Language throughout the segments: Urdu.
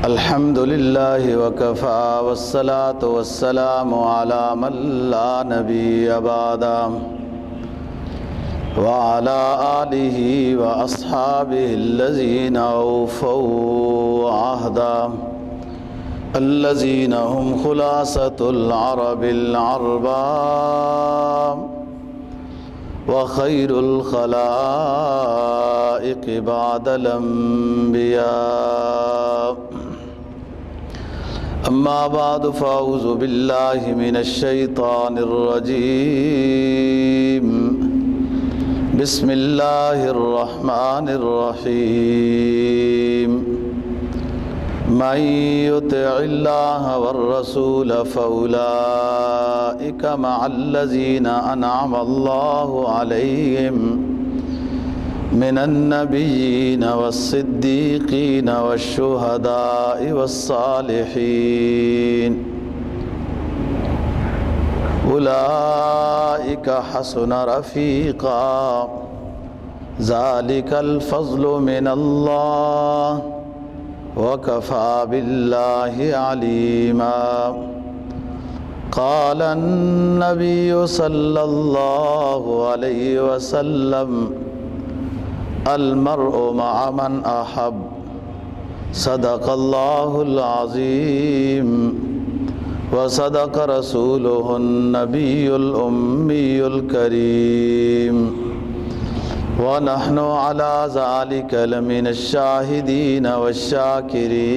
الحمد لله وكفى والصلاة والسلام على من لا نبي بعده وعلى آله وأصحابه الذين أوفوا عهدا الذين هم خلاصة العرب العرباء وخير الخلائق بعد الأنبياء أما بعد فأعوذ بالله من الشيطان الرجيم بسم الله الرحمن الرحيم من يطع الله والرسول فأولئك مع الذين أنعم الله عليهم من النبيين والصديقين والشهداء والصالحين أولئك حسن رفيقا ذلك الفضل من الله وكفى بالله عليما قال النبي صلى الله عليه وسلم المرء مع من أحب صدق الله العظيم وصدق رسوله النبي الأمي الكريم ونحن على ذلك لمن الشاهدين والشاكرين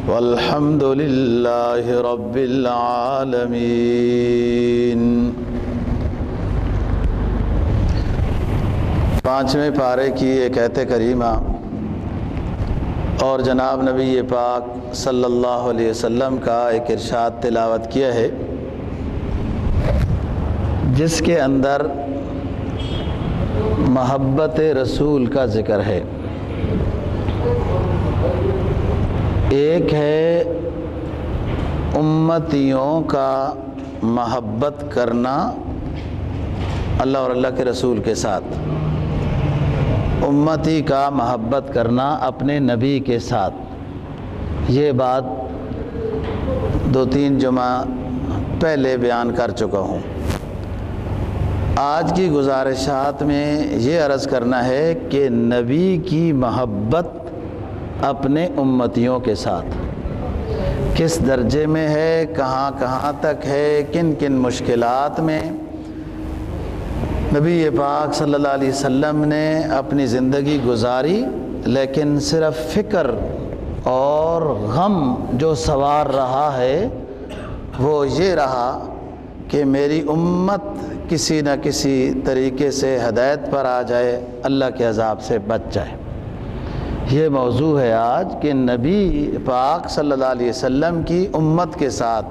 والحمد لله رب العالمين۔ پانچویں پارے کی ایک آیت کریمہ اور جناب نبی پاک صلی اللہ علیہ وسلم کا ایک ارشاد تلاوت کیا ہے، جس کے اندر محبت رسول کا ذکر ہے۔ ایک ہے امتیوں کا محبت کرنا اللہ اور اللہ کے رسول کے ساتھ، امتی کا محبت کرنا اپنے نبی کے ساتھ۔ یہ بات دو تین جمعہ پہلے بیان کر چکا ہوں۔ آج کی گزارشات میں یہ عرض کرنا ہے کہ نبی کی محبت اپنے امتیوں کے ساتھ کس درجے میں ہے، کہاں کہاں تک ہے، کن کن مشکلات میں نبی پاک صلی اللہ علیہ وسلم نے اپنی زندگی گزاری، لیکن صرف فکر اور غم جو سوار رہا ہے وہ یہ رہا کہ میری امت کسی نہ کسی طریقے سے ہدایت پر آ جائے، اللہ کے عذاب سے بچ جائے۔ یہ موضوع ہے آج کہ نبی پاک صلی اللہ علیہ وسلم کی امت کے ساتھ،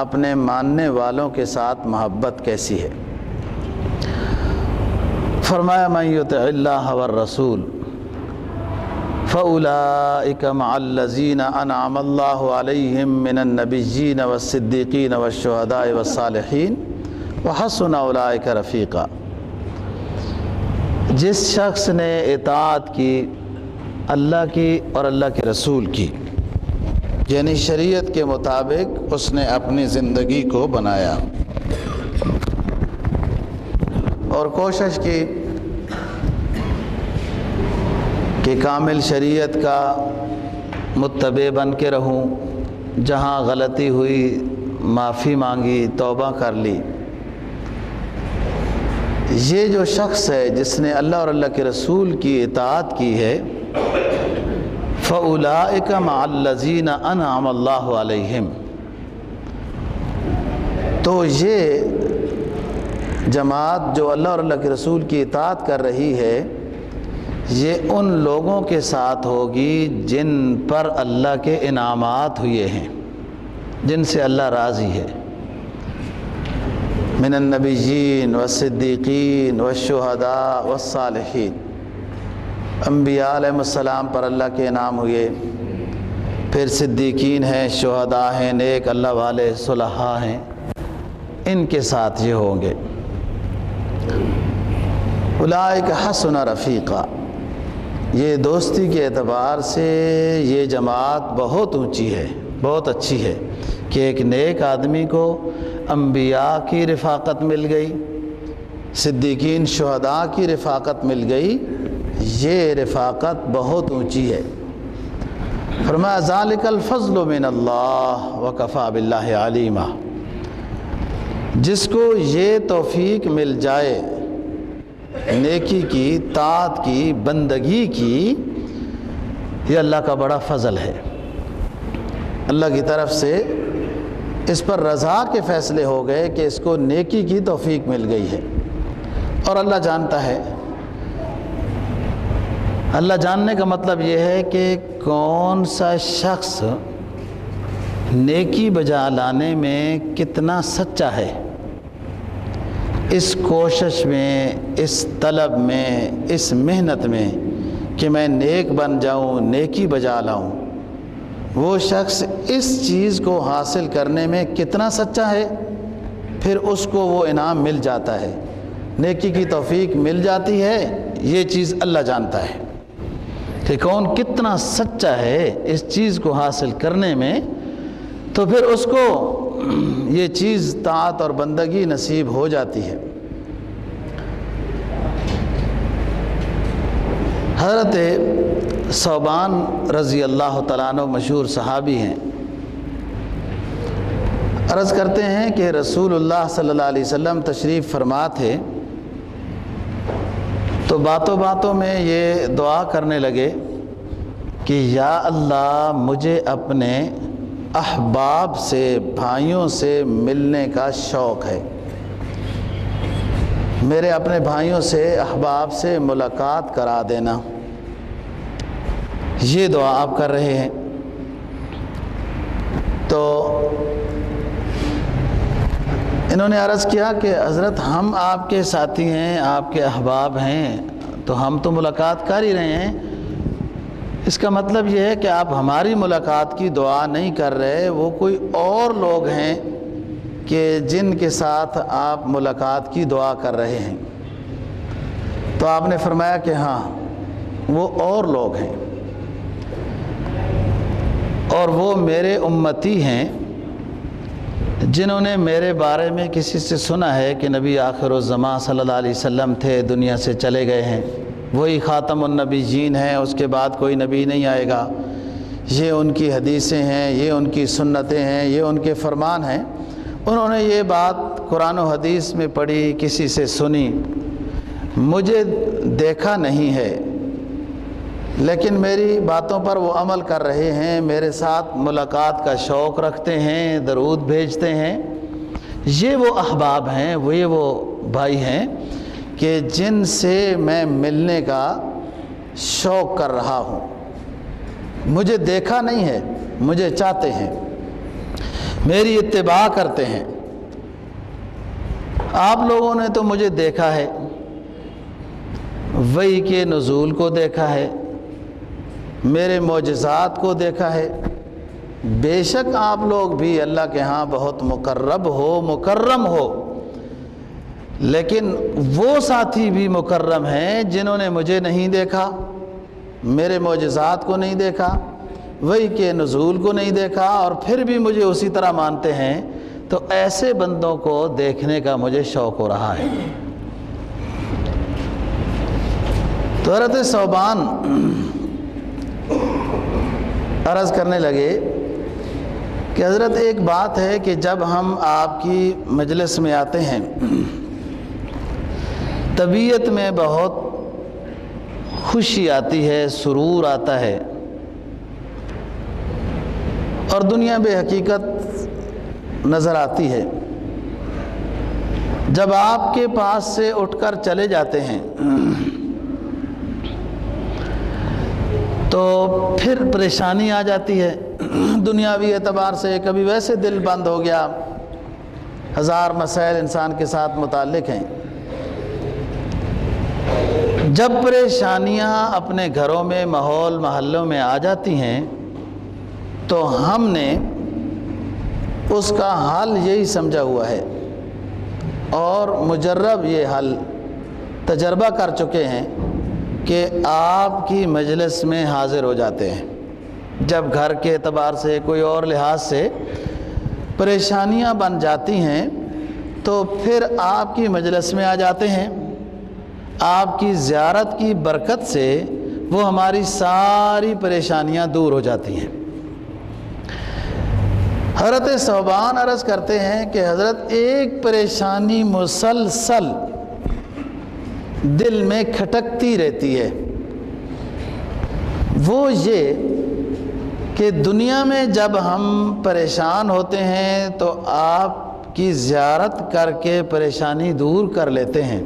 اپنے ماننے والوں کے ساتھ محبت کیسی ہے۔ فرمایا من یطع اللہ والرسول فاولئک مع الذین انعم اللہ علیہم من النبیین والصدیقین والشہداء والصالحین وحسن اولئک رفیقا۔ جس شخص نے اطاعت کی اللہ کی اور اللہ کے رسول کی، یعنی شریعت کے مطابق اس نے اپنی زندگی کو بنایا اور کوشش کی کہ کامل شریعت کا متبع بن کے رہوں، جہاں غلطی ہوئی معافی مانگی، توبہ کر لی۔ یہ جو شخص ہے جس نے اللہ اور اللہ کے رسول کی اطاعت کی ہے، فَأُولَئِكَ مَعَ الَّذِينَ أَنْعَمَ اللَّهُ عَلَيْهِمْ، تو یہ جماعت جو اللہ اور اللہ کے رسول کی اطاعت کر رہی ہے، یہ ان لوگوں کے ساتھ ہوگی جن پر اللہ کے انعامات ہوئے ہیں، جن سے اللہ راضی ہے۔ من النبیین والصدیقین والشہداء والصالحین، انبیاء علیہ السلام پر اللہ کے انعام ہوئے، پھر صدیقین ہیں، شہداء ہیں، نیک اللہ والے صلحاء ہیں، ان کے ساتھ یہ ہوں گے۔ اولئک حسن رفیقا، یہ دوستی کے اعتبار سے یہ جماعت بہت اونچی ہے، بہت اچھی ہے کہ ایک نیک آدمی کو انبیاء کی رفاقت مل گئی، صدیقین شہداء کی رفاقت مل گئی، یہ رفاقت بہت اونچی ہے۔ فرمایا ذالک الفضل من اللہ وکفی باللہ علیما، جس کو یہ توفیق مل جائے نیکی کی، طاعت کی، بندگی کی، یہ اللہ کا بڑا فضل ہے۔ اللہ کی طرف سے اس پر رضا کے فیصلے ہو گئے کہ اس کو نیکی کی توفیق مل گئی ہے، اور اللہ جانتا ہے۔ اللہ جاننے کا مطلب یہ ہے کہ کون سا شخص نیکی بجا لانے میں کتنا سچا ہے، اس کوشش میں، اس طلب میں، اس محنت میں کہ میں نیک بن جاؤں، نیکی بجا لاؤں، وہ شخص اس چیز کو حاصل کرنے میں کتنا سچا ہے، پھر اس کو وہ انعام مل جاتا ہے، نیکی کی توفیق مل جاتی ہے۔ یہ چیز اللہ جانتا ہے کہ کون کتنا سچا ہے اس چیز کو حاصل کرنے میں، تو پھر اس کو یہ چیز طاعت اور بندگی نصیب ہو جاتی ہے۔ حضرت ثوبان رضی اللہ تعالیٰ عنہ مشہور صحابی ہیں، عرض کرتے ہیں کہ رسول اللہ صلی اللہ علیہ وسلم تشریف فرما تھے، تو باتوں باتوں میں یہ دعا کرنے لگے کہ یا اللہ مجھے اپنے احباب سے، بھائیوں سے ملنے کا شوق ہے، میرے اپنے بھائیوں سے، احباب سے ملاقات کرا دینا۔ یہ دعا آپ کر رہے ہیں۔ تو انہوں نے عرض کیا کہ حضرت ہم آپ کے ساتھی ہیں، آپ کے احباب ہیں، تو ہم تو ملاقات کر ہی رہے ہیں، اس کا مطلب یہ ہے کہ آپ ہماری ملاقات کی دعا نہیں کر رہے، وہ کوئی اور لوگ ہیں کہ جن کے ساتھ آپ ملاقات کی دعا کر رہے ہیں۔ تو آپ نے فرمایا کہ ہاں وہ اور لوگ ہیں، اور وہ میرے امتی ہیں جنہوں نے میرے بارے میں کسی سے سنا ہے کہ نبی آخر الزمان صلی اللہ علیہ وسلم تھے، دنیا سے چلے گئے ہیں، وہی خاتم النبیین ہیں، اس کے بعد کوئی نبی نہیں آئے گا، یہ ان کی حدیثیں ہیں، یہ ان کی سنتیں ہیں، یہ ان کے فرمان ہیں۔ انہوں نے یہ بات قرآن و حدیث میں پڑھی، کسی سے سنی، مجھے دیکھا نہیں ہے، لیکن میری باتوں پر وہ عمل کر رہے ہیں، میرے ساتھ ملاقات کا شوق رکھتے ہیں، درود بھیجتے ہیں۔ یہ وہ احباب ہیں، وہ بھائی ہیں کہ جن سے میں ملنے کا شوق کر رہا ہوں۔ مجھے دیکھا نہیں ہے، مجھے چاہتے ہیں، میری اتباع کرتے ہیں۔ آپ لوگوں نے تو مجھے دیکھا ہے، وحی کے نزول کو دیکھا ہے، میرے معجزات کو دیکھا ہے۔ بے شک آپ لوگ بھی اللہ کے ہاں بہت مکرم ہو، لیکن وہ ساتھی بھی مکرم ہیں جنہوں نے مجھے نہیں دیکھا، میرے معجزات کو نہیں دیکھا، وحی کے نزول کو نہیں دیکھا، اور پھر بھی مجھے اسی طرح مانتے ہیں۔ تو ایسے بندوں کو دیکھنے کا مجھے شوق ہو رہا ہے۔ تو حضرت ثوبان عرض کرنے لگے کہ حضرت ایک بات ہے کہ جب ہم آپ کی مجلس میں آتے ہیں، طبیعت میں بہت خوشی آتی ہے، سرور آتا ہے، اور دنیا بے حقیقت نظر آتی ہے۔ جب آپ کے پاس سے اٹھ کر چلے جاتے ہیں تو پھر پریشانی آ جاتی ہے، دنیاوی اعتبار سے کبھی ویسے دل بند ہو گیا، ہزار مسائل انسان کے ساتھ متعلق ہیں۔ جب پریشانیاں اپنے گھروں میں، ماحول محلوں میں آ جاتی ہیں تو ہم نے اس کا حل یہی سمجھا ہوا ہے، اور مجرب یہ حل تجربہ کر چکے ہیں کہ آپ کی مجلس میں حاضر ہو جاتے ہیں. جب گھر کے اعتبار سے کوئی اور لحاظ سے پریشانیاں بن جاتی ہیں تو پھر آپ کی مجلس میں آ جاتے ہیں. آپ کی زیارت کی برکت سے وہ ہماری ساری پریشانیاں دور ہو جاتی ہیں. حضرت ثوبان عرض کرتے ہیں کہ حضرت ایک پریشانی مسلسل دل میں کھٹکتی رہتی ہے، وہ یہ کہ دنیا میں جب ہم پریشان ہوتے ہیں تو آپ کی زیارت کر کے پریشانی دور کر لیتے ہیں.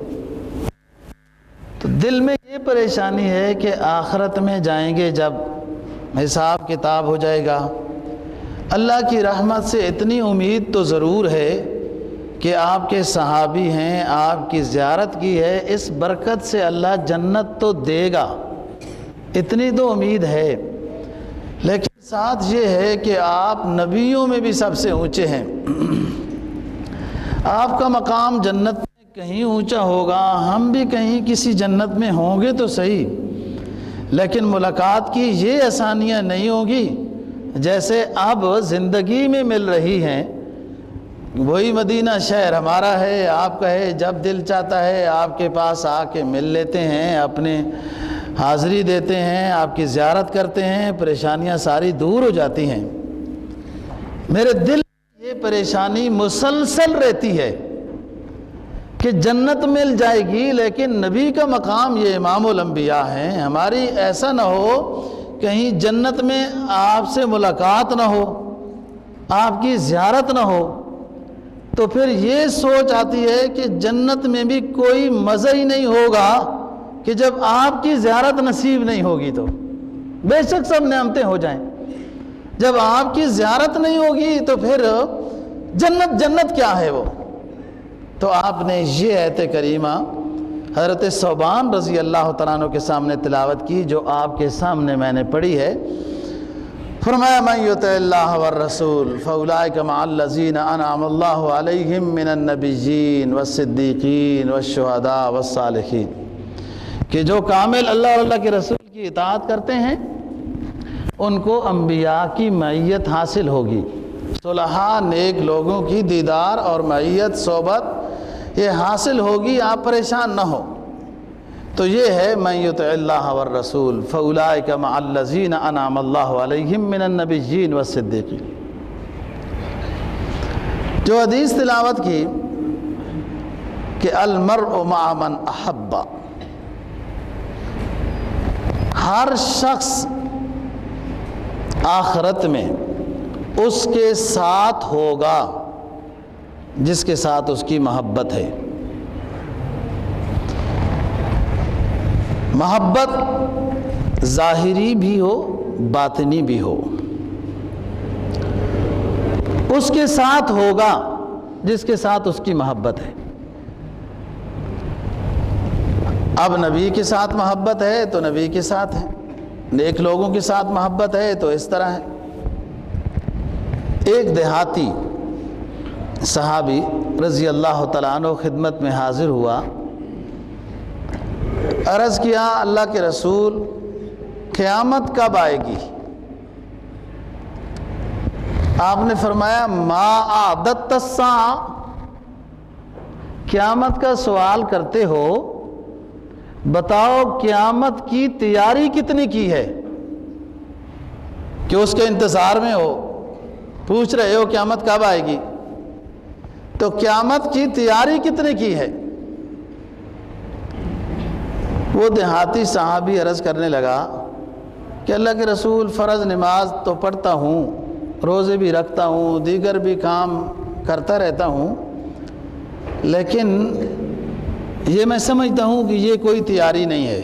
تو دل میں یہ پریشانی ہے کہ آخرت میں جائیں گے جب حساب کتاب ہو جائے گا. اللہ کی رحمت سے اتنی امید تو ضرور ہے کہ آپ کے صحابی ہیں، آپ کی زیارت کی ہے، اس برکت سے اللہ جنت تو دے گا، اتنی تو امید ہے. لیکن ساتھ یہ ہے کہ آپ نبیوں میں بھی سب سے اونچے ہیں. آپ کا مقام جنت میں کہیں اونچا ہوگا، ہم بھی کہیں کسی جنت میں ہوں گے تو صحیح، لیکن ملاقات کی یہ آسانیاں نہیں ہوگی جیسے اب زندگی میں مل رہی ہیں. وہی مدینہ شہر ہمارا ہے، آپ کا ہے، جب دل چاہتا ہے آپ کے پاس آ کے مل لیتے ہیں، اپنے حاضری دیتے ہیں، آپ کی زیارت کرتے ہیں، پریشانیاں ساری دور ہو جاتی ہیں. میرے دل میں یہ پریشانی مسلسل رہتی ہے کہ جنت مل جائے گی لیکن نبی کا مقام یہ امام الانبیاء ہیں، ہماری ایسا نہ ہو کہیں جنت میں آپ سے ملاقات نہ ہو، آپ کی زیارت نہ ہو. تو پھر یہ سوچ آتی ہے کہ جنت میں بھی کوئی مزہ ہی نہیں ہوگا کہ جب آپ کی زیارت نصیب نہیں ہوگی. تو بے شک سب نعمتیں ہو جائیں، جب آپ کی زیارت نہیں ہوگی تو پھر جنت کیا ہے وہ. تو آپ نے یہ آیت کریمہ حضرت ثوبان رضی اللہ تعالیٰ عنہ کے سامنے تلاوت کی جو آپ کے سامنے میں نے پڑھی ہے. فرمایا من یطع اللہ والرسول فاولئک مع الذین انعم اللہ علیہم من النبیین والصدیقین والشہداء والصالحین، کہ جو کامل اللہ اور اللہ کے رسول کی اطاعت کرتے ہیں ان کو انبیاء کی معیت حاصل ہوگی، صلحاء نیک لوگوں کی دیدار اور معیت صحبت یہ حاصل ہوگی، آپ پریشان نہ ہو. تو یہ ہے من یطع اللہ والرسول فاولئک مع الذین انعم اللہ علیہم من النبیین والصدیقین. جو حدیث تلاوت کی کہ المرء مع من احب، ہر شخص آخرت میں اس کے ساتھ ہوگا جس کے ساتھ اس کی محبت ہے. محبت ظاہری بھی ہو باطنی بھی ہو، اس کے ساتھ ہوگا جس کے ساتھ اس کی محبت ہے. اب نبی کے ساتھ محبت ہے تو نبی کے ساتھ ہے، نیک لوگوں کے ساتھ محبت ہے تو اس طرح ہے. ایک دیہاتی صحابی رضی اللہ تعالیٰ عنہ خدمت میں حاضر ہوا، عرض کیا اللہ کے رسول قیامت کب آئے گی؟ آپ نے فرمایا ما اعددت الساعہ، قیامت کا سوال کرتے ہو، بتاؤ قیامت کی تیاری کتنی کی ہے کہ اس کے انتظار میں ہو، پوچھ رہے ہو قیامت کب آئے گی، تو قیامت کی تیاری کتنی کی ہے؟ وہ دیہاتی صحابی عرض کرنے لگا کہ اللہ کے رسول فرض نماز تو پڑھتا ہوں، روزے بھی رکھتا ہوں، دیگر بھی کام کرتا رہتا ہوں، لیکن یہ میں سمجھتا ہوں کہ یہ کوئی تیاری نہیں ہے،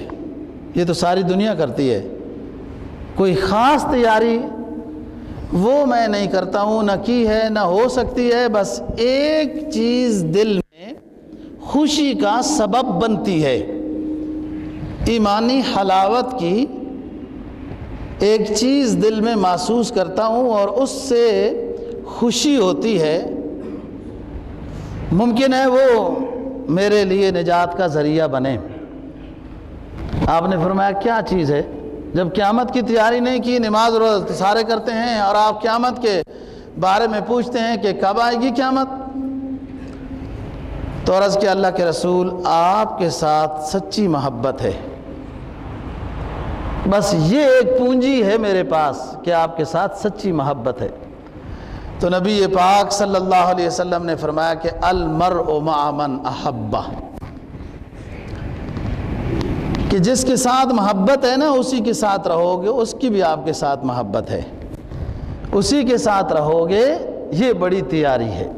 یہ تو ساری دنیا کرتی ہے، کوئی خاص تیاری وہ میں نہیں کرتا ہوں، نہ کی ہے نہ ہو سکتی ہے. بس ایک چیز دل میں خوشی کا سبب بنتی ہے، ایمانی حلاوت کی ایک چیز دل میں محسوس کرتا ہوں اور اس سے خوشی ہوتی ہے. ممکن ہے وہ میرے لیے نجات کا ذریعہ بنے. آپ نے فرمایا کیا چیز ہے؟ جب قیامت کی تیاری نہیں کی، نماز روزہ سارے کرتے ہیں، اور آپ قیامت کے بارے میں پوچھتے ہیں کہ کب آئے گی قیامت؟ تو عرض کہ اللہ کے رسول آپ کے ساتھ سچی محبت ہے، بس یہ ایک پونجی ہے میرے پاس کہ آپ کے ساتھ سچی محبت ہے۔ تو نبی پاک صلی اللہ علیہ وسلم نے فرمایا کہ المرء مع من احبہ، کہ جس کے ساتھ محبت ہے نا اسی کے ساتھ رہو گے، اس کی بھی آپ کے ساتھ محبت ہے، اسی کے ساتھ رہو گے، یہ بڑی تیاری ہے۔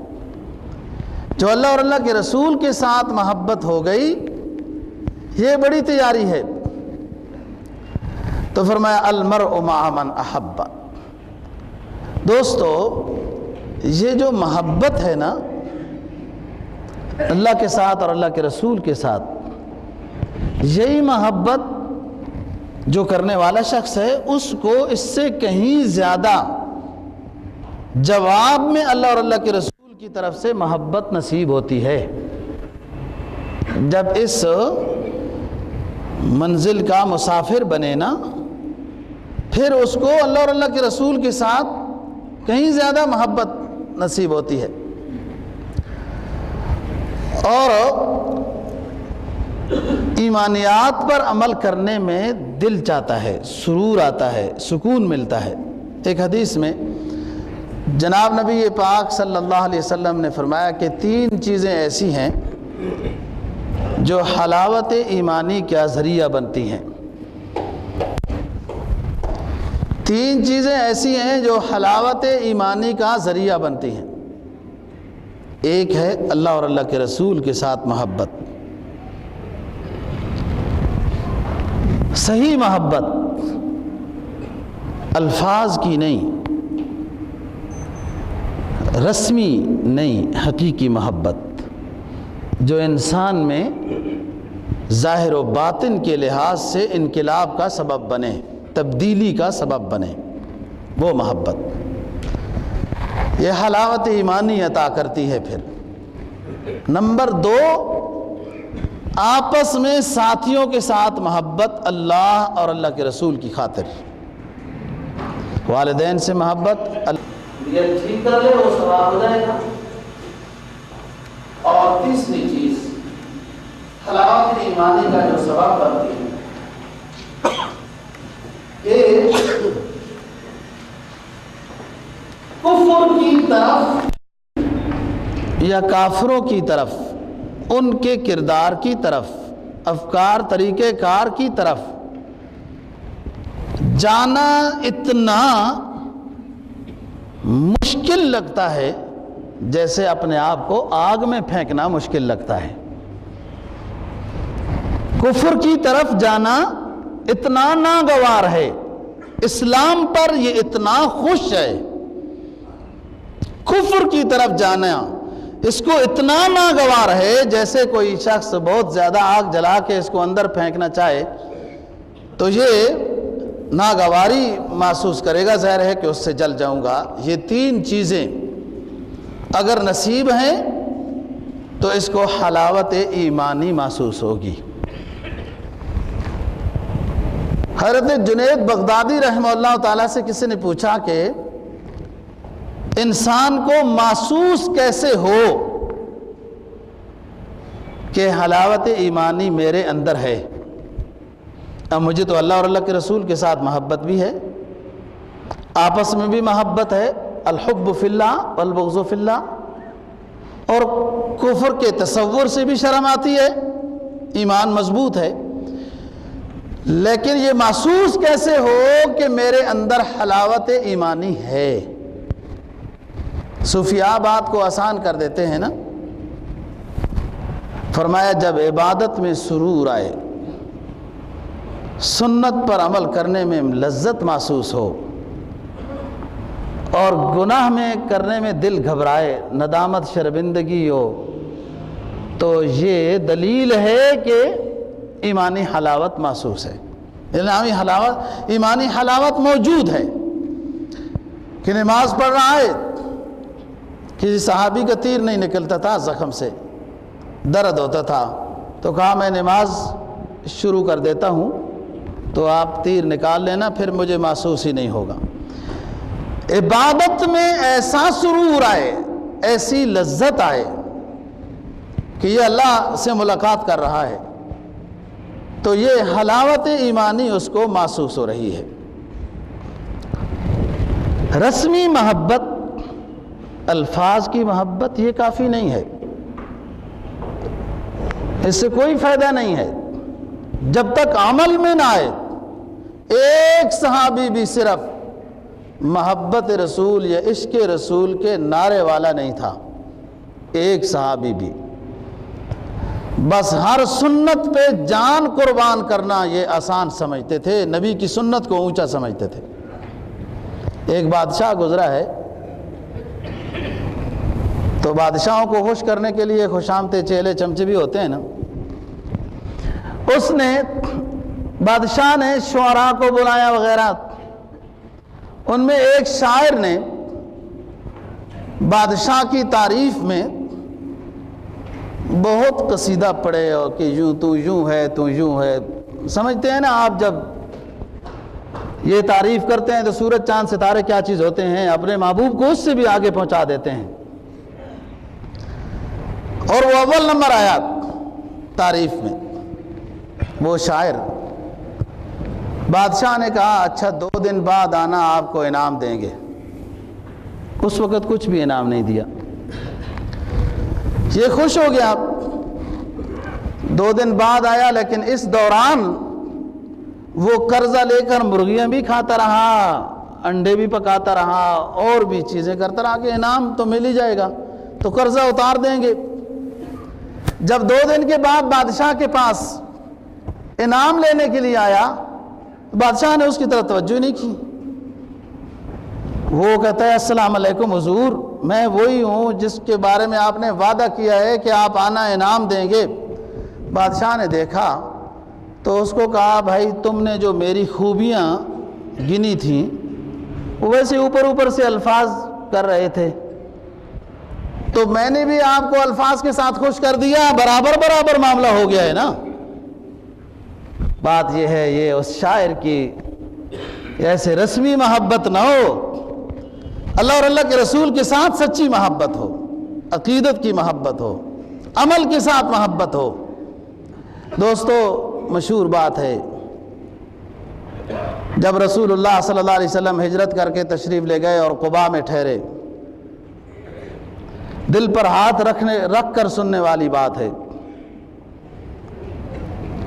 جو اللہ اور اللہ کے رسول کے ساتھ محبت ہو گئی، یہ بڑی تیاری ہے۔ تو فرمایا المرء مع من احب۔ دوستو، یہ جو محبت ہے نا اللہ کے ساتھ اور اللہ کے رسول کے ساتھ، یہی محبت جو کرنے والا شخص ہے اس کو اس سے کہیں زیادہ جواب میں اللہ اور اللہ کے رسول کی طرف سے محبت نصیب ہوتی ہے۔ جب اس منزل کا مسافر بنے نا، پھر اس کو اللہ اور اللہ کے رسول کے ساتھ کہیں زیادہ محبت نصیب ہوتی ہے، اور ایمانیات پر عمل کرنے میں دل چاہتا ہے، سرور آتا ہے، سکون ملتا ہے۔ ایک حدیث میں جناب نبی پاک صلی اللہ علیہ وسلم نے فرمایا کہ 3 چیزیں ایسی ہیں جو حلاوت ایمانی کا ذریعہ بنتی ہیں۔ 3 چیزیں ایسی ہیں جو حلاوت ایمانی کا ذریعہ بنتی ہیں۔ ایک ہے اللہ اور اللہ کے رسول کے ساتھ محبت، صحیح محبت، الفاظ کی نہیں، رسمی نہیں، حقیقی محبت جو انسان میں ظاہر و باطن کے لحاظ سے انقلاب کا سبب بنے، تبدیلی کا سبب بنے، وہ محبت یہ حلاوت ایمانی عطا کرتی ہے۔ پھر نمبر 2، آپس میں ساتھیوں کے ساتھ محبت، اللہ اور اللہ کے رسول کی خاطر، والدین سے محبت، یہ ٹھیک کر لے وہ ثواب ہو جائے گا۔ اور تیسری چیز حلاوت ایمانی کا جو سبب بنتی ہے کہ کفر کی طرف یا کافروں کی طرف، ان کے کردار کی طرف، افکار طریقہ کار کی طرف جانا اتنا مشکل لگتا ہے جیسے اپنے آپ کو آگ میں پھینکنا مشکل لگتا ہے۔ کفر کی طرف جانا اتنا ناگوار ہے، اسلام پر یہ اتنا خوش ہے، کفر کی طرف جانا اس کو اتنا ناگوار ہے جیسے کوئی شخص بہت زیادہ آگ جلا کے اس کو اندر پھینکنا چاہے تو یہ ناگواری محسوس کرے گا، ظاہر ہے کہ اس سے جل جاؤں گا۔ یہ 3 چیزیں اگر نصیب ہیں تو اس کو حلاوت ایمانی محسوس ہوگی۔ حضرت جنید بغدادی رحمہ اللہ تعالیٰ سے کسی نے پوچھا کہ انسان کو محسوس کیسے ہو کہ حلاوت ایمانی میرے اندر ہے؟ اب مجھے تو اللہ اور اللہ کے رسول کے ساتھ محبت بھی ہے، آپس میں بھی محبت ہے، الحب فی اللہ والبغض فی اللہ، اور کفر کے تصور سے بھی شرم آتی ہے، ایمان مضبوط ہے، لیکن یہ محسوس کیسے ہو کہ میرے اندر حلاوت ایمانی ہے؟ صوفیاء بات کو آسان کر دیتے ہیں نا، فرمایا جب عبادت میں سرور آئے، سنت پر عمل کرنے میں لذت محسوس ہو، اور گناہ میں کرنے میں دل گھبرائے، ندامت شرمندگی ہو، تو یہ دلیل ہے کہ ایمانی حلاوت محسوس ہے، ایمانی حلاوت موجود ہے۔ کہ نماز پڑھ رہا ہے، کسی صحابی کا تیر نہیں نکلتا تھا زخم سے، درد ہوتا تھا، تو کہا میں نماز شروع کر دیتا ہوں، تو آپ تیر نکال لینا، پھر مجھے محسوس ہی نہیں ہوگا۔ عبادت میں ایسا سرور آئے، ایسی لذت آئے کہ یہ اللہ سے ملاقات کر رہا ہے، تو یہ حلاوت ایمانی اس کو محسوس ہو رہی ہے۔ رسمی محبت، الفاظ کی محبت یہ کافی نہیں ہے، اس سے کوئی فائدہ نہیں ہے جب تک عمل میں نہ آئے۔ ایک صحابی بھی صرف محبت رسول یا عشق رسول کے نعرے والا نہیں تھا، ایک صحابی بھی۔ بس ہر سنت پہ جان قربان کرنا یہ آسان سمجھتے تھے، نبی کی سنت کو اونچا سمجھتے تھے۔ ایک بادشاہ گزرا ہے، تو بادشاہوں کو خوش کرنے کے لیے خوش آمدید چیلے چمچے بھی ہوتے ہیں نا۔ اس نے بادشاہ نے شعراء کو بلایا وغیرہ، ان میں ایک شاعر نے بادشاہ کی تعریف میں بہت قصیدہ پڑھے، اور کہ یوں تو یوں ہے، تو یوں ہے۔ سمجھتے ہیں نا آپ، جب یہ تعریف کرتے ہیں تو سورج چاند ستارے کیا چیز ہوتے ہیں، اپنے محبوب کو اس سے بھی آگے پہنچا دیتے ہیں، اور وہ اول نمبر آیا تعریف میں وہ شاعر۔ بادشاہ نے کہا اچھا 2 دن بعد آنا، آپ کو انعام دیں گے۔ اس وقت کچھ بھی انعام نہیں دیا، یہ خوش ہو گیا۔ 2 دن بعد آیا، لیکن اس دوران وہ قرضہ لے کر مرغیاں بھی کھاتا رہا، انڈے بھی پکاتا رہا، اور بھی چیزیں کرتا رہا کہ انعام تو مل ہی جائے گا، تو قرضہ اتار دیں گے۔ جب 2 دن کے بعد بادشاہ کے پاس انعام لینے کے لیے آیا، بادشاہ نے اس کی طرف توجہ نہیں کی۔ وہ کہتا ہے السلام علیکم حضور، میں وہی ہوں جس کے بارے میں آپ نے وعدہ کیا ہے کہ آپ آنا انعام دیں گے۔ بادشاہ نے دیکھا تو اس کو کہا بھائی تم نے جو میری خوبیاں گنی تھیں وہ ویسے اوپر اوپر سے الفاظ کر رہے تھے، تو میں نے بھی آپ کو الفاظ کے ساتھ خوش کر دیا، برابر برابر معاملہ ہو گیا ہے نا۔ بات یہ ہے، یہ اس شاعر کی ایسے رسمی محبت نہ ہو، اللہ اور اللہ کے رسول کے ساتھ سچی محبت ہو، عقیدت کی محبت ہو، عمل کے ساتھ محبت ہو۔ دوستو، مشہور بات ہے، جب رسول اللہ صلی اللہ علیہ وسلم ہجرت کر کے تشریف لے گئے اور قباء میں ٹھہرے، دل پر ہاتھ رکھ کر سننے والی بات ہے،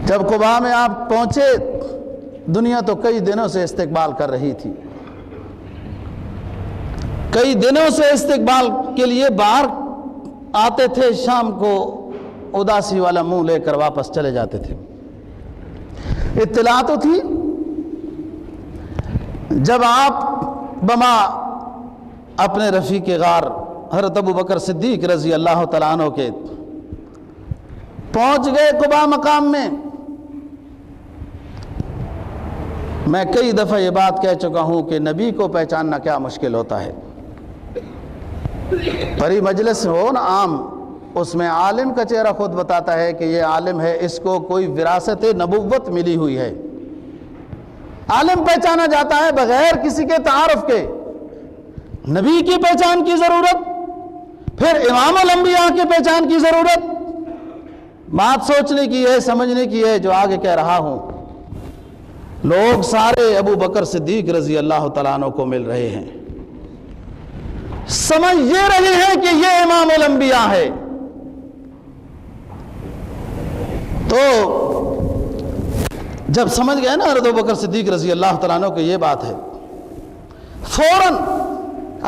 جب قباء میں آپ پہنچے، دنیا تو کئی دنوں سے استقبال کر رہی تھی، کئی دنوں سے استقبال کے لیے باہر آتے تھے، شام کو اداسی والا منہ لے کر واپس چلے جاتے تھے۔ اطلاع تو تھی، جب آپ بما اپنے رفیق غار حضرت ابو بکر صدیق رضی اللہ تعالیٰ عنہ کے پہنچ گئے قباء مقام میں، میں کئی دفعہ یہ بات کہہ چکا ہوں کہ نبی کو پہچاننا کیا مشکل ہوتا ہے۔ بڑی مجلس ہو نا عام، اس میں عالم کا چہرہ خود بتاتا ہے کہ یہ عالم ہے، اس کو کوئی وراثت نبوت ملی ہوئی ہے۔ عالم پہچانا جاتا ہے بغیر کسی کے تعارف کے، نبی کی پہچان کی ضرورت، پھر امام الانبیاء کی پہچان کی ضرورت۔ بات سوچنے کی ہے، سمجھنے کی ہے، جو آگے کہہ رہا ہوں۔ لوگ سارے ابو بکر صدیق رضی اللہ تعالیٰ عنہ کو مل رہے ہیں، سمجھ یہ رہے ہیں کہ یہ امام الانبیاء ہے۔ تو جب سمجھ گئے نا حضرت ابو بکر صدیق رضی اللہ تعالیٰ عنہ کی یہ بات ہے، فوراً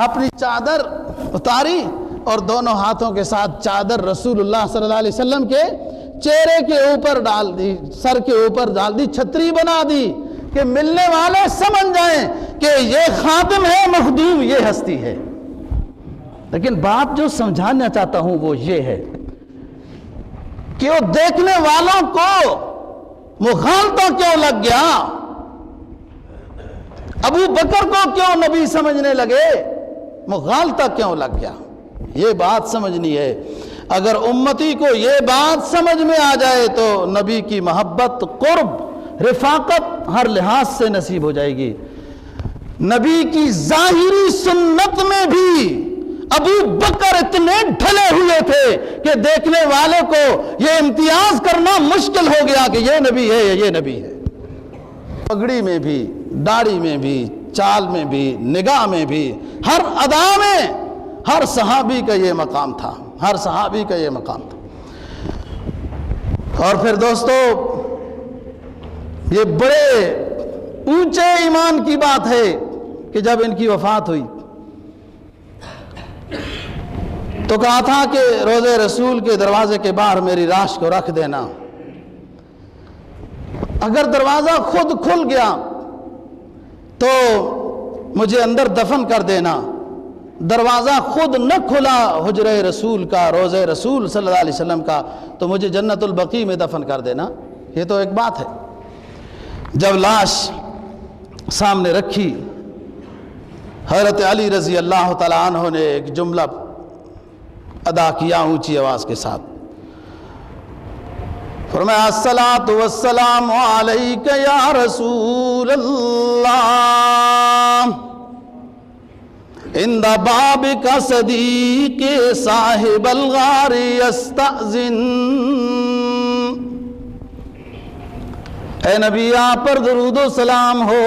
اپنی چادر اتاری اور دونوں ہاتھوں کے ساتھ چادر رسول اللہ صلی اللہ علیہ وسلم کے چہرے کے اوپر ڈال دی، سر کے اوپر ڈال دی، چھتری بنا دی کہ ملنے والے سمجھ جائیں کہ یہ خادم ہے، مخدوم یہ ہستی ہے۔ لیکن بات جو سمجھانا چاہتا ہوں وہ یہ ہے کہ وہ دیکھنے والوں کو مغالطہ کیوں لگ گیا، ابو بکر کو کیوں نبی سمجھنے لگے، مغالطہ کیوں لگ گیا، یہ بات سمجھنی ہے۔ اگر امتی کو یہ بات سمجھ میں آ جائے تو نبی کی محبت، قرب رفاقت ہر لحاظ سے نصیب ہو جائے گی۔ نبی کی ظاہری سنت میں بھی ابو بکر اتنے ڈھلے ہوئے تھے کہ دیکھنے والے کو یہ امتیاز کرنا مشکل ہو گیا کہ یہ نبی ہے یہ نبی ہے۔ پگڑی میں بھی، داڑھی میں بھی، چال میں بھی، نگاہ میں بھی، ہر ادا میں ہر صحابی کا یہ مقام تھا، ہر صحابی کا یہ مقام تھا۔ اور پھر دوستو یہ بڑے اونچے ایمان کی بات ہے کہ جب ان کی وفات ہوئی تو کہا تھا کہ روضہ رسول کے دروازے کے باہر میری لاش کو رکھ دینا، اگر دروازہ خود کھل گیا تو مجھے اندر دفن کر دینا، دروازہ خود نہ کھلا حجرہ رسول کا، روضہ رسول صلی اللہ علیہ وسلم کا، تو مجھے جنت البقیع میں دفن کر دینا۔ یہ تو ایک بات ہے۔ جب لاش سامنے رکھی، حضرت علی رضی اللہ تعالیٰ عنہ نے ایک جملہ ادا کیا اونچی آواز کے ساتھ، فرمایا الصلاۃ والسلام علیک یا رسول اللہ عند بابک صدیق صاحب الغار یستأذن۔ اے نبی آپ پر درود و سلام ہو،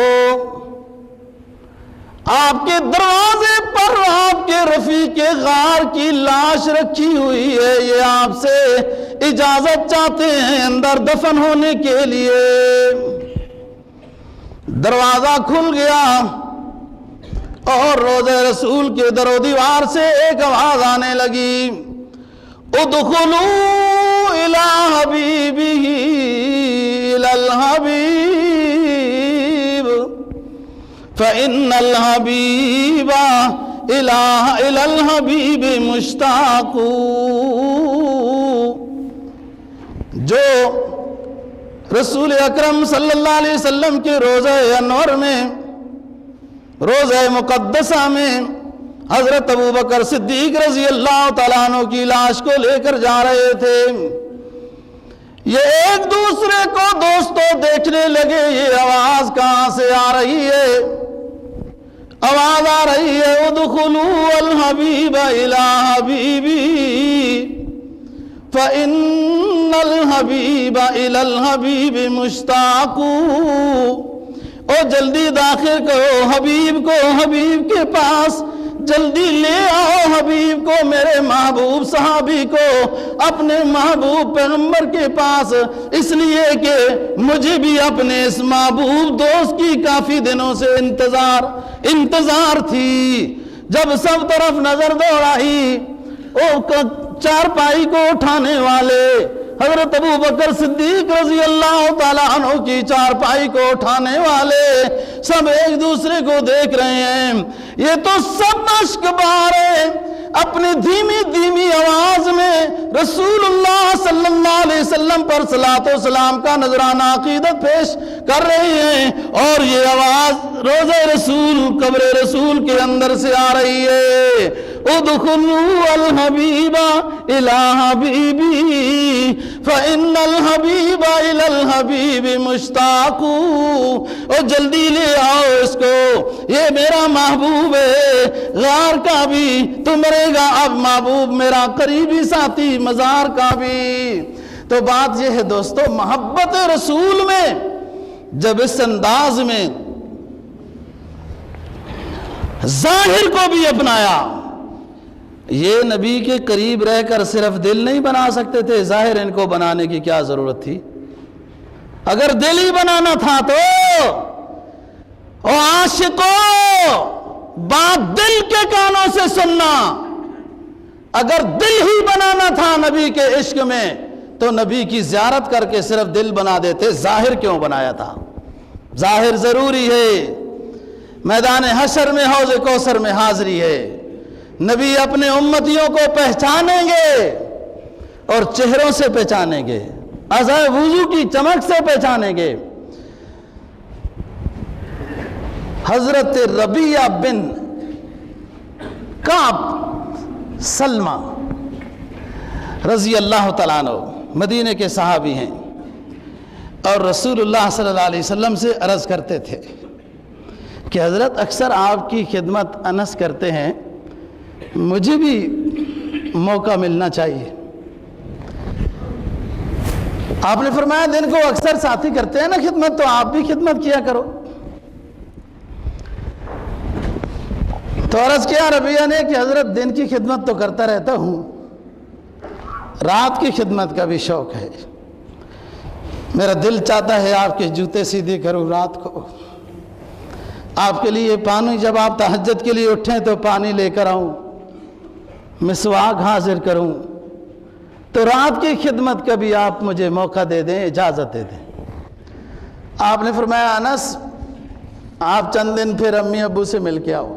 آپ کے دروازے پر آپ کے رفیق غار کی لاش رکھی ہوئی ہے، یہ آپ سے اجازت چاہتے ہیں اندر دفن ہونے کے لیے۔ دروازہ کھل گیا اور روضہ رسول کے در و دیوار سے ایک آواز آنے لگی، ادخلوا الی حبیبہ الی الحبیب فإن الحبیب الی الحبیب مشتاق۔ جو رسول اکرم صلی اللہ علیہ وسلم کے روضہ انور میں، روضہ مقدسہ میں حضرت ابو بکر صدیق رضی اللہ تعالیٰ عنہ کی لاش کو لے کر جا رہے تھے، یہ ایک دوسرے کو دوستوں دیکھنے لگے، یہ آواز کہاں سے آ رہی ہے؟ آواز آ رہی ہے ادخلوا الحبیب الی حبیبی فإن الحبیب الی الحبیب مشتاق۔ او جلدی داخل کرو حبیب کو، حبیب کے پاس جلدی لے آؤ حبیب کو، میرے محبوب صحابی کو اپنے محبوب پیغمبر کے پاس، اس لیے کہ مجھے بھی اپنے اس محبوب دوست کی کافی دنوں سے انتظار تھی۔ جب سب طرف نظر دوڑائی، چارپائی کو اٹھانے والے حضرت ابو بکر صدیق رضی اللہ تعالیٰ عنہ کی چارپائی کو اٹھانے والے سب ایک دوسرے کو دیکھ رہے ہیں، یہ تو سب اشک بہا رہے اپنی دھیمی دھیمی آواز میں رسول اللہ صلی اللہ علیہ وسلم پر صلاۃ و سلام کا نذرانہ عقیدت پیش کر رہے ہیں، اور یہ آواز روضہ رسول، قبر رسول کے اندر سے آ رہی ہے، ادخلوا الحبیب الی حبیبی فإن الحبیب الی الحبیب مشتاق۔ اور جلدی لے آؤ اس کو، یہ میرا محبوب ہے، غار کا بھی تو مرے گا، اب محبوب میرا قریبی ساتھی مزار کا بھی۔ تو بات یہ ہے دوستو، محبت رسول میں جب اس انداز میں ظاہر کو بھی اپنایا، یہ نبی کے قریب رہ کر صرف دل نہیں بنا سکتے تھے، ظاہر ان کو بنانے کی کیا ضرورت تھی؟ اگر دل ہی بنانا تھا تو او عاشقوں، بات دل کے کانوں سے سننا، اگر دل ہی بنانا تھا نبی کے عشق میں تو نبی کی زیارت کر کے صرف دل بنا دیتے، ظاہر کیوں بنایا تھا؟ ظاہر ضروری ہے، میدان حشر میں حوض کوثر میں حاضری ہے، نبی اپنے امتیوں کو پہچانیں گے اور چہروں سے پہچانیں گے، اعضائے وضو کی چمک سے پہچانیں گے۔ حضرت ربیعہ بن کعب سلمہ رضی اللہ تعالیٰ عنہ مدینے کے صحابی ہیں، اور رسول اللہ صلی اللہ علیہ وسلم سے عرض کرتے تھے کہ حضرت اکثر آپ کی خدمت انس کرتے ہیں، مجھے بھی موقع ملنا چاہیے۔ آپ نے فرمایا دن کو اکثر ساتھی کرتے ہیں نا خدمت، تو آپ بھی خدمت کیا کرو۔ تو عرض کیا ربیہ نے کہ حضرت دن کی خدمت تو کرتا رہتا ہوں، رات کی خدمت کا بھی شوق ہے، میرا دل چاہتا ہے آپ کے جوتے سیدھے کروں رات کو، آپ کے لیے پانی، جب آپ تہجد کے لیے اٹھیں تو پانی لے کر آؤں، مسواک حاضر کروں، تو رات کی خدمت کا بھی آپ مجھے موقع دے دیں، اجازت دے دیں۔ آپ نے فرمایا انس آپ چند دن پھر امی ابو سے مل کے آؤ،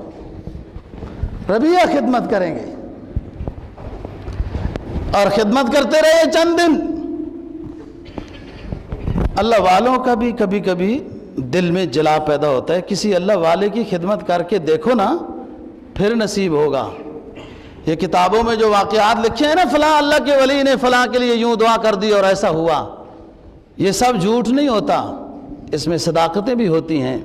ربیہ خدمت کریں گے۔ اور خدمت کرتے رہے چند دن۔ اللہ والوں کا بھی کبھی کبھی دل میں جلا پیدا ہوتا ہے، کسی اللہ والے کی خدمت کر کے دیکھو نا، پھر نصیب ہوگا۔ یہ کتابوں میں جو واقعات لکھے ہیں نا، فلاں اللہ کے ولی نے فلاں کے لیے یوں دعا کر دی اور ایسا ہوا، یہ سب جھوٹ نہیں ہوتا، اس میں صداقتیں بھی ہوتی ہیں۔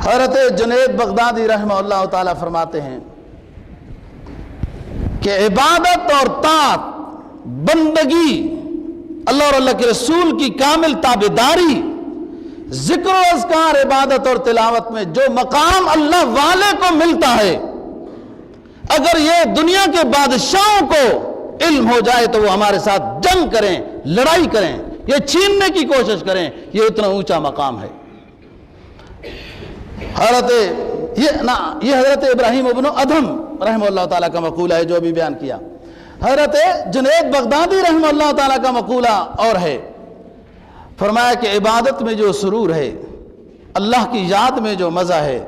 حضرت جنید بغدادی رحمہ اللہ تعالی فرماتے ہیں کہ عبادت اور طاعت، بندگی، اللہ اور اللہ کے رسول کی کامل تابعداری، ذکر و اذکار، عبادت اور تلاوت میں جو مقام اللہ والے کو ملتا ہے، اگر یہ دنیا کے بادشاہوں کو علم ہو جائے تو وہ ہمارے ساتھ جنگ کریں، لڑائی کریں، یہ چھیننے کی کوشش کریں، یہ اتنا اونچا مقام ہے۔ یہ حضرت ابراہیم ابن ادھم رحمہ اللہ تعالیٰ کا مقولہ ہے جو ابھی بیان کیا۔ حضرت جنید بغدادی رحمہ اللہ تعالیٰ کا مقولہ اور ہے، فرمایا کہ عبادت میں جو سرور ہے، اللہ کی یاد میں جو مزہ ہے،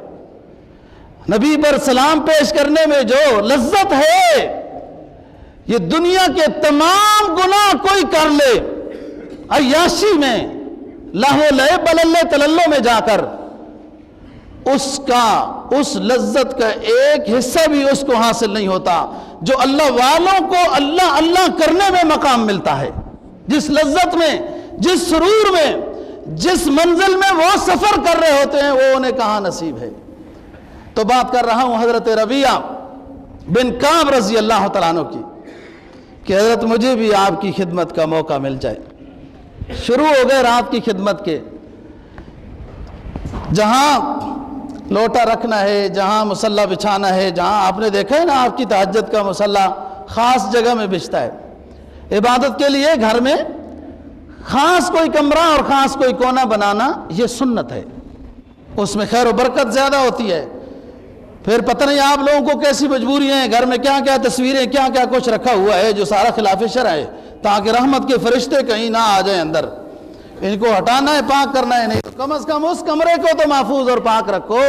نبی پر سلام پیش کرنے میں جو لذت ہے، یہ دنیا کے تمام گناہ کوئی کر لے، عیاشی میں، لاہو لے بللے تللو میں جا کر، اس لذت کا ایک حصہ بھی اس کو حاصل نہیں ہوتا جو اللہ والوں کو اللہ اللہ کرنے میں مقام ملتا ہے۔ جس لذت میں، جس سرور میں، جس منزل میں وہ سفر کر رہے ہوتے ہیں، وہ انہیں کہاں نصیب ہے۔ تو بات کر رہا ہوں حضرت ربیہ بن کعب رضی اللہ تعالیٰ عنہ کی، کہ حضرت مجھے بھی آپ کی خدمت کا موقع مل جائے۔ شروع ہو گئے رات کی خدمت کے، جہاں لوٹا رکھنا ہے، جہاں مصلی بچھانا ہے، جہاں آپ نے دیکھا ہے نا آپ کی تہجد کا مصلی خاص جگہ میں بچھتا ہے، عبادت کے لیے گھر میں خاص کوئی کمرہ اور خاص کوئی کونا بنانا یہ سنت ہے، اس میں خیر و برکت زیادہ ہوتی ہے۔ پھر پتہ نہیں آپ لوگوں کو کیسی مجبوریاں ہیں، گھر میں کیا کیا تصویریں، کیا کیا کچھ رکھا ہوا ہے جو سارا خلاف شرع ہے، تاکہ رحمت کے فرشتے کہیں نہ آ جائیں اندر، ان کو ہٹانا ہے، پاک کرنا ہے، نہیں تو کم از کم اس کمرے کو تو محفوظ اور پاک رکھو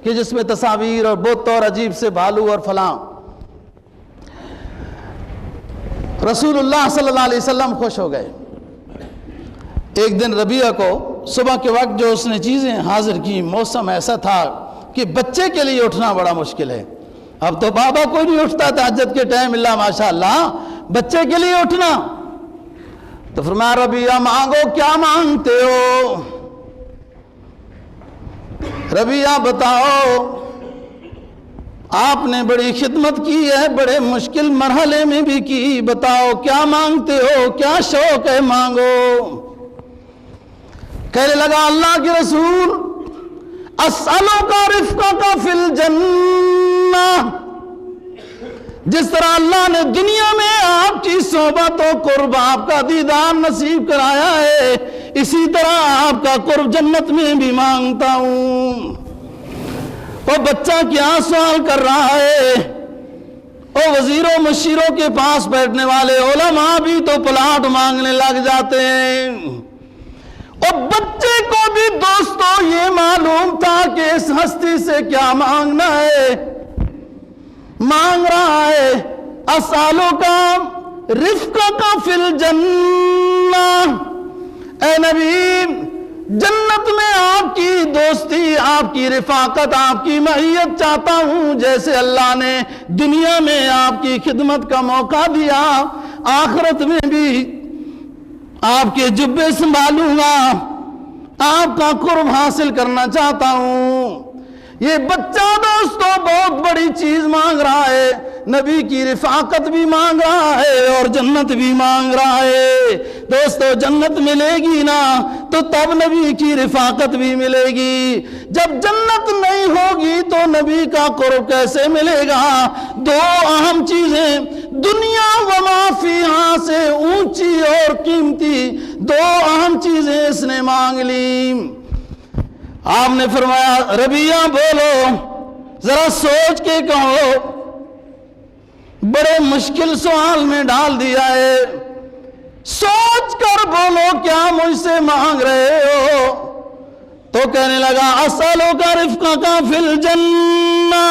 کہ جس میں تصاویر اور بت اور عجیب سے بھالو اور فلاں۔ رسول اللہ صلی اللہ علیہ وسلم خوش ہو گئے۔ ایک دن ربیہ کو صبح کے وقت جو اس نے چیزیں حاضر کی، موسم ایسا تھا کہ بچے کے لیے اٹھنا بڑا مشکل ہے، اب تو بابا کوئی نہیں اٹھتا تہجد کے ٹائم اللہ ماشاءاللہ، بچے کے لیے اٹھنا۔ تو فرمایا ربیہ مانگو، کیا مانگتے ہو؟ ربیہ بتاؤ، آپ نے بڑی خدمت کی ہے، بڑے مشکل مرحلے میں بھی کی، بتاؤ کیا مانگتے ہو، کیا شوق ہے، مانگو۔ کہنے لگا اللہ کے رسول، اسألک رفقک فی الجنہ، جس طرح اللہ نے دنیا میں آپ کی صحبت و قرب، آپ کا دیدار نصیب کرایا ہے، اسی طرح آپ کا قرب جنت میں بھی مانگتا ہوں۔ وہ بچہ کیا سوال کر رہا ہے؟ وہ وزیروں مشیروں کے پاس بیٹھنے والے علماء بھی تو پلاٹ مانگنے لگ جاتے ہیں، اور بچے کو بھی دوستو یہ معلوم تھا کہ اس ہستی سے کیا مانگنا ہے، مانگ رہا ہے اسالک رفقک فی الجنہ، اے نبی جنت میں آپ کی دوستی، آپ کی رفاقت، آپ کی معیت چاہتا ہوں، جیسے اللہ نے دنیا میں آپ کی خدمت کا موقع دیا، آخرت میں بھی آپ کے جبے سنبھالوں گا، آپ کا قرب حاصل کرنا چاہتا ہوں۔ یہ بچہ دوستو بہت بڑی چیز مانگ رہا ہے، نبی کی رفاقت بھی مانگ رہا ہے اور جنت بھی مانگ رہا ہے۔ دوستو جنت ملے گی نا تو تب نبی کی رفاقت بھی ملے گی، جب جنت نہیں ہوگی تو نبی کا قرب کیسے ملے گا؟ دو اہم چیزیں دنیا و ما فیہا سے اونچی اور قیمتی دو اہم چیزیں اس نے مانگ لی۔ آپ نے فرمایا ربیہ بولو، ذرا سوچ کے کہو، بڑے مشکل سوال میں ڈال دیا ہے، سوچ کر بولو کیا مجھ سے مانگ رہے ہو؟ تو کہنے لگا اسألک رفقک فی الجنہ،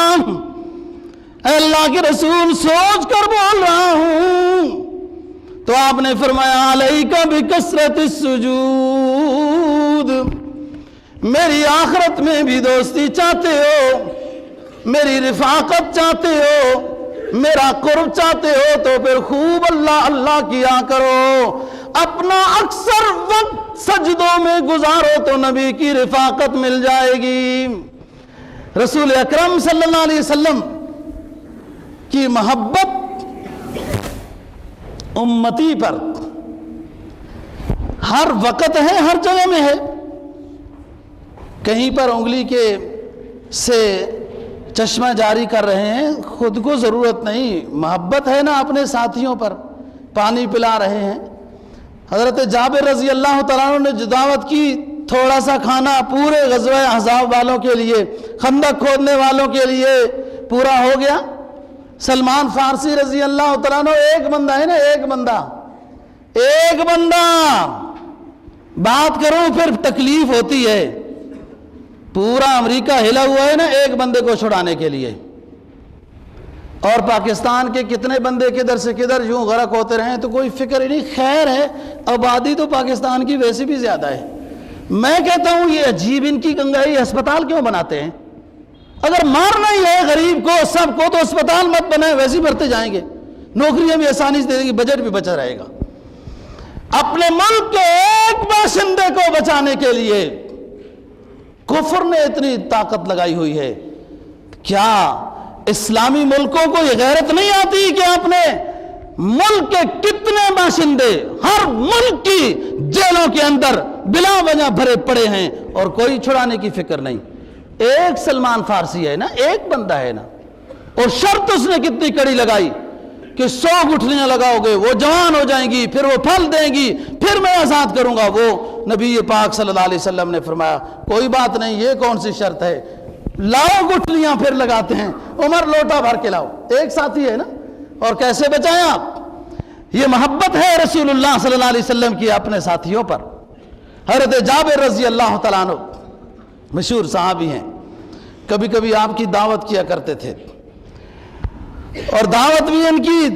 اے اللہ کے رسول سوچ کر بول رہا ہوں۔ تو آپ نے فرمایا علیک بکثرت السجود، میری آخرت میں بھی دوستی چاہتے ہو، میری رفاقت چاہتے ہو، میرا قرب چاہتے ہو تو پھر خوب اللہ اللہ کیا کرو، اپنا اکثر وقت سجدوں میں گزارو تو نبی کی رفاقت مل جائے گی۔ رسول اکرم صلی اللہ علیہ وسلم کی محبت امتی پر ہر وقت ہے، ہر جگہ میں ہے، کہیں پر انگلی کے سے چشمہ جاری کر رہے ہیں، خود کو ضرورت نہیں، محبت ہے نا اپنے ساتھیوں پر، پانی پلا رہے ہیں۔ حضرت جابر رضی اللہ تعالیٰ عنہ نے جو دعوت کی، تھوڑا سا کھانا پورے غزوہ احزاب والوں کے لیے، خندق کھودنے والوں کے لیے پورا ہو گیا۔ سلمان فارسی رضی اللہ تعالیٰ عنہ ایک بندہ ہے نا، ایک بندہ بات کروں پھر تکلیف ہوتی ہے، پورا امریکہ ہلا ہوا ہے نا ایک بندے کو چھڑانے کے لیے، اور پاکستان کے کتنے بندے کدھر سے کدھر یوں غرق ہوتے رہے تو کوئی فکر ہی نہیں۔ خیر ہے، آبادی تو پاکستان کی ویسے بھی زیادہ ہے۔ میں کہتا ہوں یہ عجیب ان کی گنگائی ہسپتال کیوں بناتے ہیں؟ اگر مارنا ہی ہے غریب کو سب کو تو اسپتال مت بنائیں، ویسے ہی بھرتے جائیں گے، نوکریاں بھی آسانی سے دے دیں گے، بجٹ بھی بچا رہے گا۔ اپنے ملک کے ایک باشندے کو بچانے کے لیے کفر نے اتنی طاقت لگائی ہوئی ہے۔ کیا اسلامی ملکوں کو یہ غیرت نہیں آتی کہ اپنے ملک کے کتنے باشندے ہر ملک کی جیلوں کے اندر بلا وجہ بھرے پڑے ہیں اور کوئی چھڑانے کی فکر نہیں؟ ایک سلمان فارسی ہے نا، ایک بندہ ہے نا، اور شرط اس نے کتنی کڑی لگائی کہ 100 گٹھلیاں لگاؤ گے وہ جوان ہو جائیں گی، پھر وہ پھل دیں گی، پھر میں آزاد کروں گا۔ وہ نبی پاک صلی اللہ علیہ وسلم نے فرمایا کوئی بات نہیں، یہ کون سی شرط ہے، لاؤ گٹھلیاں پھر لگاتے ہیں۔ عمر لوٹا بھر کے لاؤ، ایک ساتھی ہے نا، اور کیسے بچائیں آپ؟ یہ محبت ہے رسول اللہ صلی اللہ علیہ وسلم کی اپنے ساتھیوں پر۔ حضرت جابر رضی اللہ تعالیٰ عنہ مشہور صحابی ہیں، کبھی کبھی آپ کی دعوت کیا کرتے تھے، اور دعوت بھی ان کی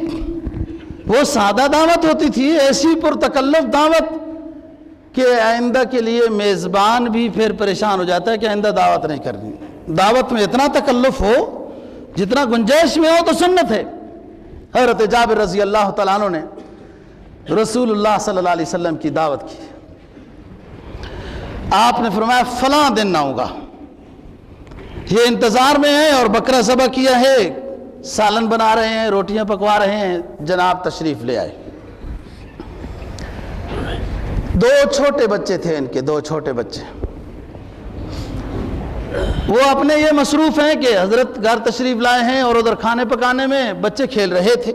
وہ سادہ دعوت ہوتی تھی، ایسی پرتکلف دعوت کہ آئندہ کے لیے میزبان بھی پھر پریشان ہو جاتا ہے کہ آئندہ دعوت نہیں کرنی۔ دعوت میں اتنا تکلف ہو جتنا گنجائش میں ہو تو سنت ہے۔ حضرت جابر رضی اللہ تعالیٰ عنہ نے رسول اللہ صلی اللہ علیہ وسلم کی دعوت کی، آپ نے فرمایا فلاں دن آؤں گا، یہ انتظار میں ہے اور بکرا ذبح کیا ہے، سالن بنا رہے ہیں، روٹیاں پکوا رہے ہیں، جناب تشریف لے آئے۔ 2 چھوٹے بچے تھے ان کے، 2 چھوٹے بچے، وہ اپنے یہ مصروف ہیں کہ حضرت گھر تشریف لائے ہیں اور ادھر کھانے پکانے میں بچے کھیل رہے تھے۔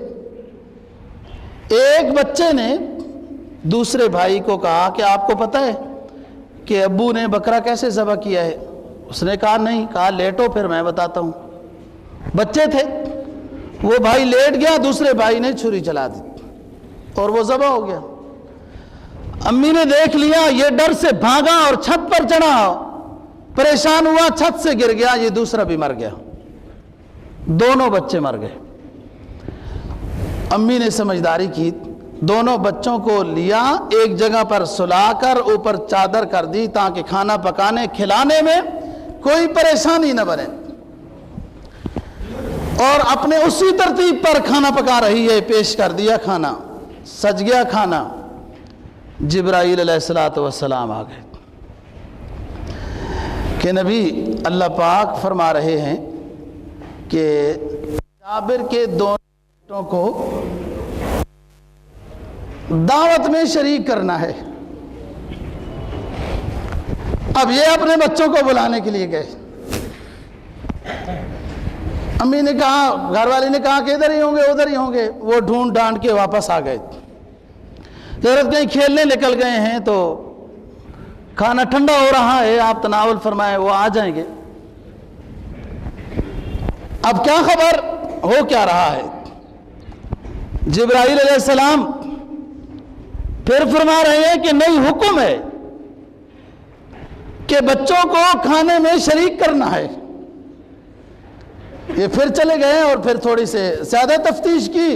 ایک بچے نے دوسرے بھائی کو کہا کہ آپ کو پتہ ہے کہ ابو نے بکرا کیسے ذبح کیا ہے؟ اس نے کہا نہیں۔ کہا لیٹو پھر میں بتاتا ہوں۔ بچے تھے، وہ بھائی لیٹ گیا، دوسرے بھائی نے چھری چلا دی اور وہ ذبح ہو گیا۔ امی نے دیکھ لیا، یہ ڈر سے بھاگا اور چھت پر چڑھا، پریشان ہوا، چھت سے گر گیا، یہ دوسرا بھی مر گیا، دونوں بچے مر گئے۔ امی نے سمجھداری کی، دونوں بچوں کو لیا، ایک جگہ پر سلا کر اوپر چادر کر دی تاکہ کھانا پکانے کھلانے میں کوئی پریشانی نہ بنے، اور اپنے اسی ترتیب پر کھانا پکا رہی ہے، پیش کر دیا کھانا، سج گیا کھانا، جبرائیل علیہ السلام آ گئے کہ نبی اللہ پاک فرما رہے ہیں کہ جابر کے دونوں بیٹوں کو دعوت میں شریک کرنا ہے۔ اب یہ اپنے بچوں کو بلانے کے لیے گئے، امی نے کہا، گھر والے نے کہا کہ ادھر ہی ہوں گے ادھر ہی ہوں گے، وہ ڈھونڈ ڈانڈ کے واپس آ گئے۔ حضرت کہیں کھیلنے نکل گئے ہیں تو کھانا ٹھنڈا ہو رہا ہے، آپ تناول فرمائیں، وہ آ جائیں گے۔ اب کیا خبر ہو کیا رہا ہے؟ جبرائیل علیہ السلام پھر فرما رہے ہیں کہ نہیں، حکم ہے کہ بچوں کو کھانے میں شریک کرنا ہے۔ یہ پھر چلے گئے اور پھر تھوڑی سے زیادہ تفتیش کی،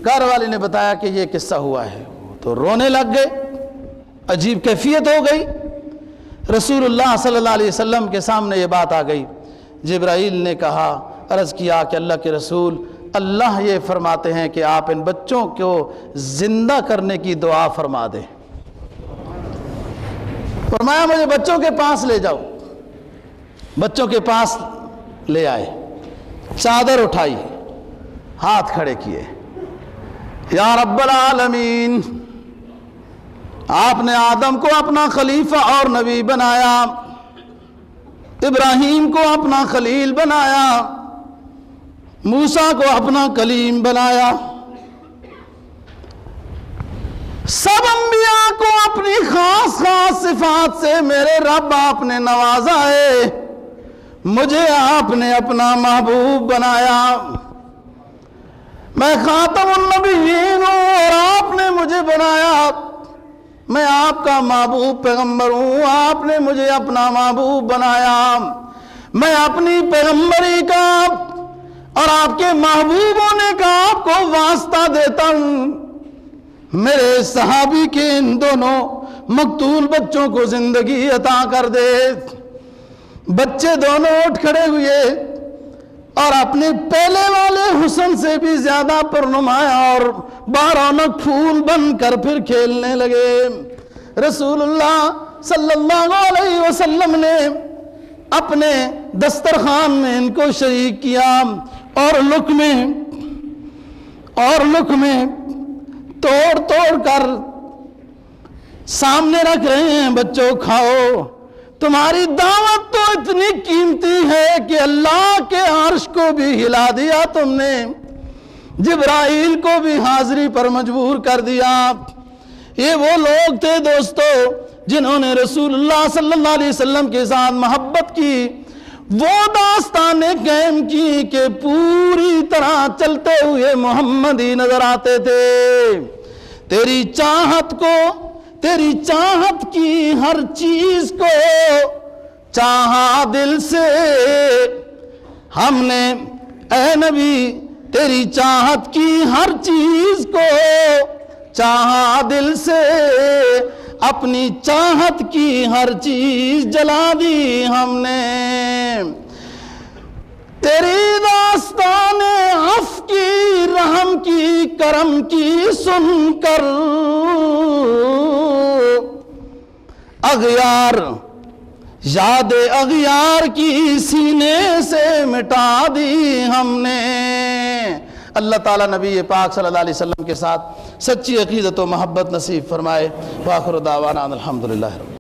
گھر والے نے بتایا کہ یہ قصہ ہوا ہے، تو رونے لگ گئے، عجیب کیفیت ہو گئی۔ رسول اللہ صلی اللہ علیہ وسلم کے سامنے یہ بات آ گئی۔ جبرائیل نے کہا، عرض کیا کہ اللہ کے رسول، اللہ یہ فرماتے ہیں کہ آپ ان بچوں کو زندہ کرنے کی دعا فرما دیں۔ فرمایا مجھے بچوں کے پاس لے جاؤ۔ بچوں کے پاس لے آئے، چادر اٹھائی، ہاتھ کھڑے کیے، یا رب العالمین، آپ نے آدم کو اپنا خلیفہ اور نبی بنایا، ابراہیم کو اپنا خلیل بنایا، موسیٰ کو اپنا کلیم بنایا، سب انبیاء کو اپنی خاص خاص صفات سے میرے رب آپ نے نوازا ہے، مجھے آپ نے اپنا محبوب بنایا، میں خاتم النبیین ہوں اور آپ نے مجھے بنایا، میں آپ کا محبوب پیغمبر ہوں، آپ نے مجھے اپنا محبوب بنایا، میں اپنی پیغمبری کا اور آپ کے محبوب ہونے کا آپ کو واسطہ دیتا ہوں، میرے صحابی کے ان دونوں مقتول بچوں کو زندگی عطا کر دے۔ بچے دونوں اٹھ کھڑے ہوئے اور اپنے پہلے والے حسن سے بھی زیادہ پرنمایاں اور بارونق پھول بن کر پھر کھیلنے لگے۔ رسول اللہ صلی اللہ علیہ وسلم نے اپنے دسترخوان میں ان کو شریک کیا اور لقمے توڑ توڑ کر سامنے رکھ رہے ہیں، بچوں کھاؤ، تمہاری دعوت تو اتنی قیمتی ہے کہ اللہ کے عرش کو بھی ہلا دیا تم نے، جبرائیل کو بھی حاضری پر مجبور کر دیا۔ یہ وہ لوگ تھے دوستو جنہوں نے رسول اللہ صلی اللہ علیہ وسلم کے ساتھ محبت کی، وہ داستانیں قائم کی کہ پوری طرح چلتے ہوئے محمد ہی نظر آتے تھے۔ تیری چاہت کو، تیری چاہت کی ہر چیز کو چاہا دل سے ہم نے، اے نبی تیری چاہت کی ہر چیز کو چاہا دل سے، اپنی چاہت کی ہر چیز جلا دی ہم نے۔ تیری داستان عفو کی، رحم کی، کرم کی سن کر اغیار، یاد اغیار کی سینے سے مٹا دی ہم نے۔ اللہ تعالیٰ نبی پاک صلی اللہ علیہ وسلم کے ساتھ سچی عقیدت و محبت نصیب فرمائے۔ وآخر دعوانا الحمدللہ۔